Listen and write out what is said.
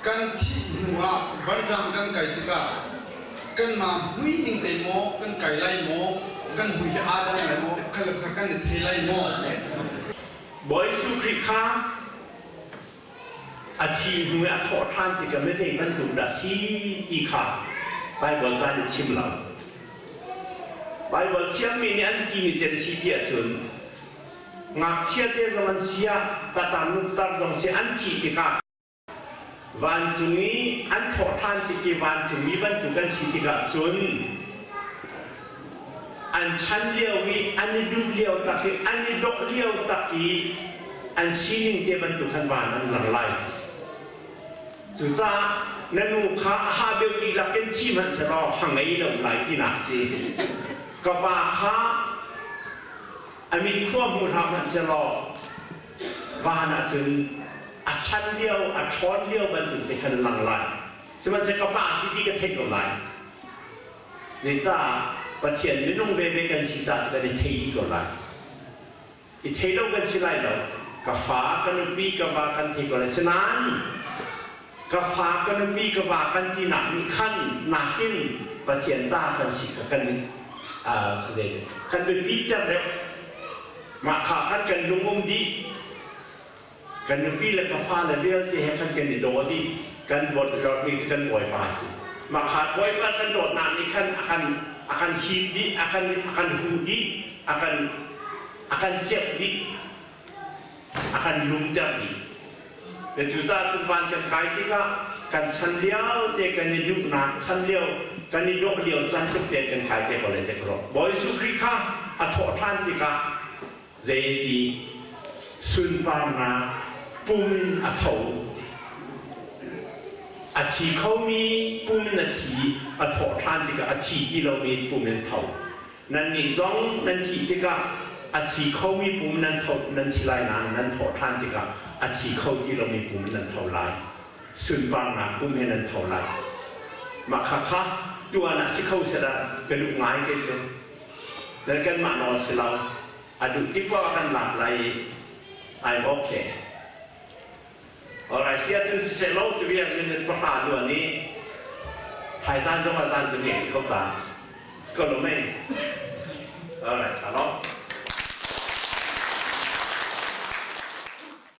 กันที่หัวบันรังกันไก่ติกากันมาหุยนิ่งเตโมกันไก่ไล่โมกันหุยอาดาไล่โมกันละกันเทไล่โมบอยสุคริค้าอาทีหัวทอดทานติกาไม่ใช่บรรทุกดัชชีอีขาไปบอลใจชิมเราไปบอลเที่ยงมีเนี่ยกินเจนชีเดียจนงักเชียเดียจมันเสียตาตานุตาจงเสียอันทีติกาวันจุนี้อันทอดทานติกีวันจุนี้บรรทุกกันชีติกาจนอันชั้นเลี้ยววิอันนี้ดูเลี้ยวตะกี้อันนี้ดอกเลี้ยวตะกี้อันซีนิ่งเดบันตุขันวานอันหลังไล่จุจ้านั่นนูข้าหาเบลลีลักเก็นที่มันจะรอหังไงเราไล่ที่นักสิก็ว่าข้าอันมีขั้วมูทำมันจะรอว่าน่ะจนอันชั้นเลี้ยวอันช้อนเลี้ยวบันตุติขันหลังไล่ซึ่งมันจะก็บ้าสิที่ก็เทคเราไล่จุจ้าประเทศไม่ต้องเบกันสิจ้าจะได้เทอีกอะไรอีเทเรากันสิไรเรากาฟ้ากันปีกบากันเทก็เลยฉะนั้นกาฟ้ากันปีกบากันที่หนักมีขั้นหนักกินประเทศตากันสิกันกันเป็นปีจัดแล้วมาขากันกันลุงองดีกันปีและกาฟ้าและเบี้ยที่ให้กันกันโดดีกันบทเรามีกันบ่อยภาษีมาขาดบ่อยกันโดดนานนี่ขั้นakan hidup akan hudi akan jadi akan lumjadi dan juga tuan terkait juga kan sandiau dia kan hidup nak sandiau kan hidup dia cantik dia kan kait dia boleh terkerok boy sukrika atau tan juga jadi sunparna pumin atauอาทิเขามีปุ่มนาทีอัฐทานที่กับอาทิที่เรามีปุ่มนั้นเท่านั้นนี่สองนาทีที่กับอาทิเขามีปุ่มนั้นเท่านั้นที่ไรนั้นถอทานที่กับอาทิเขาที่เรามีปุ่มนั้นเท่าไรส่วนบางนะปุ่มนั้นเท่าไรมาค่ะตัวนั้นสิเขาเสียละกระดูกไม้กันจ้ะแล้วกันมานอนเสียเราอดุที่ว่ากันหลักไรไอ้โอเคAlright, siapa sih selalu tu biar minat perhatian ni, Thailand cuma satu ni, kau tak, sekolah main. Alright, halo.